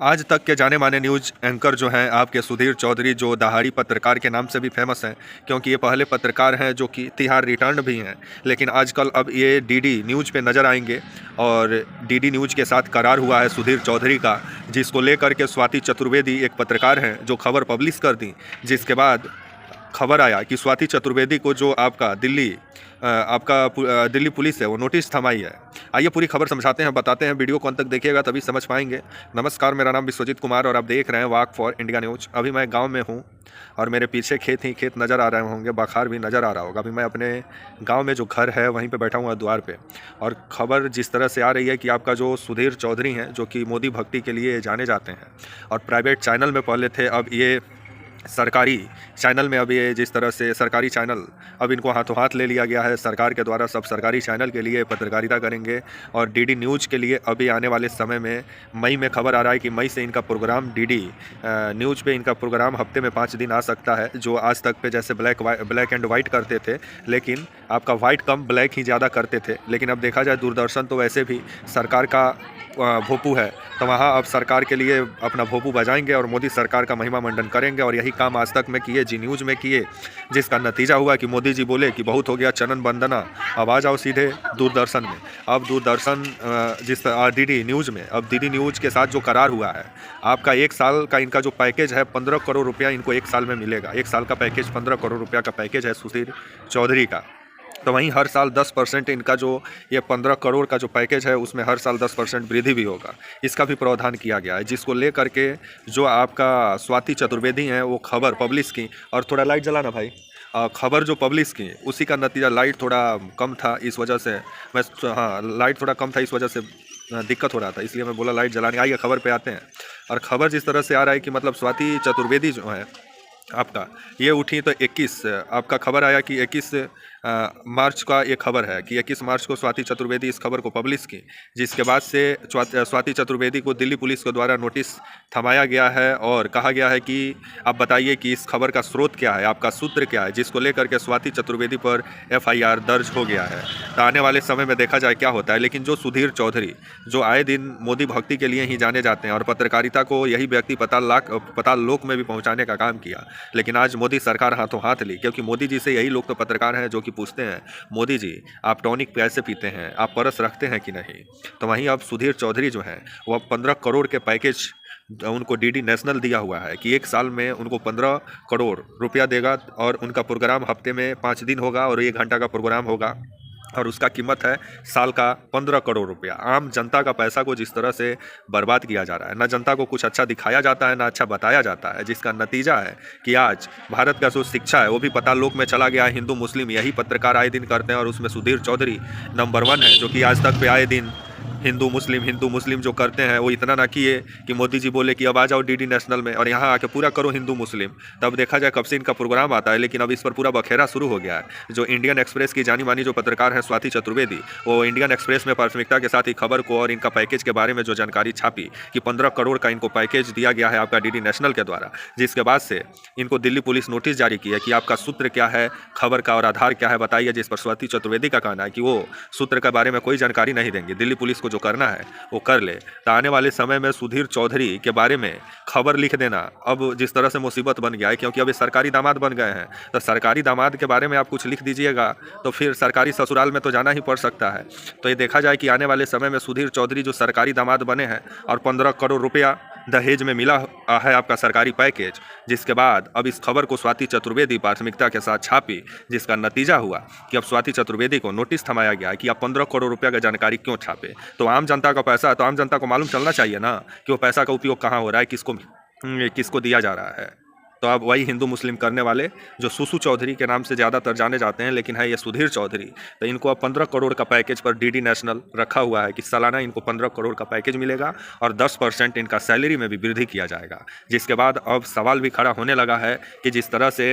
आज तक के जाने माने न्यूज़ एंकर जो हैं आपके सुधीर चौधरी, जो दहाड़ी पत्रकार के नाम से भी फेमस हैं, क्योंकि ये पहले पत्रकार हैं जो कि तिहाड़ रिटर्न भी हैं। लेकिन आजकल अब ये डीडी न्यूज़ पे नज़र आएंगे और डीडी न्यूज़ के साथ करार हुआ है सुधीर चौधरी का, जिसको लेकर के स्वाति चतुर्वेदी एक पत्रकार हैं जो खबर पब्लिश कर दी। जिसके बाद खबर आया कि स्वाति चतुर्वेदी को जो आपका दिल्ली पुलिस है वो नोटिस थमाई है। आइए पूरी खबर समझाते हैं, बताते हैं, वीडियो को अंत तक देखिएगा तभी समझ पाएंगे। नमस्कार, मेरा नाम विश्वजीत कुमार और आप देख रहे हैं वाक फॉर इंडिया न्यूज। अभी मैं गांव में हूं और मेरे पीछे खेत नज़र आ रहे होंगे, बखार भी नज़र आ रहा होगा। अभी मैं अपने गांव में जो घर है वहीं पे बैठा हुआ द्वार पे, और खबर जिस तरह से आ रही है कि आपका जो सुधीर चौधरी हैं जो कि मोदी भक्ति के लिए जाने जाते हैं और प्राइवेट चैनल में पहले थे, अब ये सरकारी चैनल में, अब ये जिस तरह से सरकारी चैनल अब इनको हाथों हाथ ले लिया गया है सरकार के द्वारा। सब सरकारी चैनल के लिए पत्रकारिता करेंगे और डीडी न्यूज़ के लिए अभी आने वाले समय में मई में खबर आ रहा है कि मई से इनका प्रोग्राम डीडी न्यूज़ पे इनका प्रोग्राम हफ्ते में 5 दिन आ सकता है। जो आज तक पे जैसे ब्लैक एंड वाइट करते थे, लेकिन आपका वाइट कम ब्लैक ही ज़्यादा करते थे। लेकिन अब देखा जाए दूरदर्शन तो वैसे भी सरकार का भोपू है, तो वहाँ अब सरकार के लिए अपना भोपू बजाएंगे और मोदी सरकार का महिमा मंडन करेंगे। और यही काम आज तक में किए, जी न्यूज़ में किए, जिसका नतीजा हुआ कि मोदी जी बोले कि बहुत हो गया चनन वंदना, अब आ जाओ सीधे दूरदर्शन में। अब दूरदर्शन डीडी न्यूज़ में, अब डीडी न्यूज़ के साथ जो करार हुआ है, आपका 1 साल का इनका जो पैकेज है 15 करोड़ रुपया इनको 1 साल में मिलेगा। 1 साल का पैकेज 15 करोड़ रुपया का पैकेज है सुधीर चौधरी का। तो वहीं हर साल 10% इनका जो ये 15 करोड़ का जो पैकेज है उसमें हर साल 10% वृद्धि भी होगा, इसका भी प्रावधान किया गया है। जिसको लेकर के जो आपका स्वाति चतुर्वेदी हैं वो खबर पब्लिश की, और थोड़ा लाइट जलाना भाई, खबर जो पब्लिश की उसी का नतीजा लाइट थोड़ा कम था, इस वजह से मैं, हाँ लाइट थोड़ा कम था, इस वजह से दिक्कत हो रहा था, इसलिए मैं बोला लाइट जलाने। आइए खबर पे आते हैं। और खबर जिस तरह से आ रहा है कि मतलब स्वाति चतुर्वेदी जो है आपका, ये उठी तो 21 आपका खबर आया कि 21 मार्च का ये खबर है कि 21 मार्च को स्वाति चतुर्वेदी इस खबर को पब्लिश की। जिसके बाद से स्वाति चतुर्वेदी को दिल्ली पुलिस के द्वारा नोटिस थमाया गया है और कहा गया है कि आप बताइए कि इस खबर का स्रोत क्या है, आपका सूत्र क्या है, जिसको लेकर के स्वाति चतुर्वेदी पर FIR दर्ज हो गया है। तो आने वाले समय में देखा जाए क्या होता है। लेकिन जो सुधीर चौधरी जो आए दिन मोदी भक्ति के लिए ही जाने जाते हैं और पत्रकारिता को यही व्यक्ति पताल लोक में भी पहुँचाने का काम किया, लेकिन आज मोदी सरकार हाथों हाथ ली, क्योंकि मोदी जी से यही लोग तो पत्रकार हैं जो कि पूछते हैं, मोदी जी आप टॉनिक कैसे पीते हैं, आप परस रखते हैं कि नहीं। तो वहीं अब सुधीर चौधरी जो हैं वो अब 15 करोड़ के पैकेज उनको डीडी नेशनल दिया हुआ है कि 1 साल में उनको 15 करोड़ रुपया देगा और उनका प्रोग्राम हफ्ते में 5 दिन होगा और 1 घंटा का प्रोग्राम होगा और उसका कीमत है साल का 15 करोड़ रुपया। आम जनता का पैसा को जिस तरह से बर्बाद किया जा रहा है, ना जनता को कुछ अच्छा दिखाया जाता है, ना अच्छा बताया जाता है, जिसका नतीजा है कि आज भारत का जो शिक्षा है वो भी पताल लोक में चला गया है। हिंदू मुस्लिम यही पत्रकार आए दिन करते हैं और उसमें सुधीर चौधरी नंबर 1 है, जो कि आज तक पे आए दिन हिंदू मुस्लिम जो करते हैं। वो इतना ना किए कि मोदी जी बोले कि अब आ जाओ डीडी नेशनल में और यहाँ आके पूरा करो हिंदू मुस्लिम, तब देखा जाए कब से इनका प्रोग्राम आता है। लेकिन अब इस पर पूरा बखेरा शुरू हो गया है। जो इंडियन एक्सप्रेस की जानी मानी जो पत्रकार है स्वाति चतुर्वेदी, वो इंडियन एक्सप्रेस में प्राथमिकता के साथ ही खबर को और इनका पैकेज के बारे में जो जानकारी छापी कि 15 करोड़ का इनको पैकेज दिया गया है आपका डीडी नेशनल के द्वारा। जिसके बाद से इनको दिल्ली पुलिस नोटिस जारी की है कि आपका सूत्र क्या है, खबर का और आधार क्या है बताइए। जिस पर स्वाति चतुर्वेदी का कहना है कि वो सूत्र के बारे में कोई जानकारी नहीं देंगे, दिल्ली पुलिस को जो करना है वो कर ले। तो आने वाले समय में सुधीर चौधरी के बारे में खबर लिख देना अब जिस तरह से मुसीबत बन गया है, क्योंकि अभी सरकारी दामाद बन गए हैं। तो सरकारी दामाद के बारे में आप कुछ लिख दीजिएगा तो फिर सरकारी ससुराल में तो जाना ही पड़ सकता है। तो ये देखा जाए कि आने वाले समय में सुधीर चौधरी जो सरकारी दामाद बने हैं और 15 करोड़ रुपया दहेज में मिला है आपका सरकारी पैकेज। जिसके बाद अब इस खबर को स्वाति चतुर्वेदी प्राथमिकता के साथ छापी, जिसका नतीजा हुआ कि अब स्वाति चतुर्वेदी को नोटिस थमाया गया है कि आप 15 करोड़ रुपया का जानकारी क्यों छापे। तो आम जनता का पैसा है तो आम जनता को मालूम चलना चाहिए ना कि वो पैसा का उपयोग कहाँ हो रहा है, किसको दिया जा रहा है। तो अब वही हिंदू मुस्लिम करने वाले जो सुसु चौधरी के नाम से ज़्यादातर जाने जाते हैं, लेकिन है ये सुधीर चौधरी। तो इनको अब 15 करोड़ का पैकेज पर डीडी नेशनल रखा हुआ है कि सालाना इनको 15 करोड़ का पैकेज मिलेगा और 10% इनका सैलरी में भी वृद्धि किया जाएगा। जिसके बाद अब सवाल भी खड़ा होने लगा है कि जिस तरह से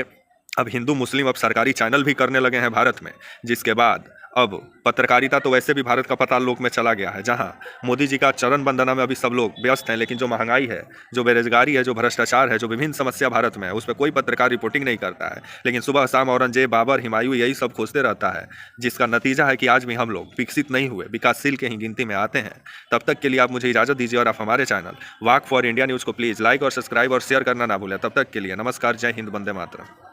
अब हिंदू मुस्लिम अब सरकारी चैनल भी करने लगे हैं भारत में, जिसके बाद अब पत्रकारिता तो वैसे भी भारत का पाताल लोक में चला गया है, जहां मोदी जी का चरण वंदना में अभी सब लोग व्यस्त हैं, लेकिन जो महंगाई है, जो बेरोजगारी है, जो भ्रष्टाचार है, जो विभिन्न समस्या भारत में है, उस पर कोई पत्रकार रिपोर्टिंग नहीं करता है। लेकिन सुबह शाम औरंगजेब, बाबर, हुमायूं यही सब खोजते रहता है, जिसका नतीजा है कि आज भी हम लोग विकसित नहीं हुए, विकासशील के ही गिनती में आते हैं। तब तक के लिए आप मुझे इजाज़त दीजिए और आप हमारे channel walk for India news को प्लीज़ लाइक और सब्सक्राइब और शेयर करना ना भूलें। तब तक के लिए नमस्कार, जय हिंद, वंदे मातरम।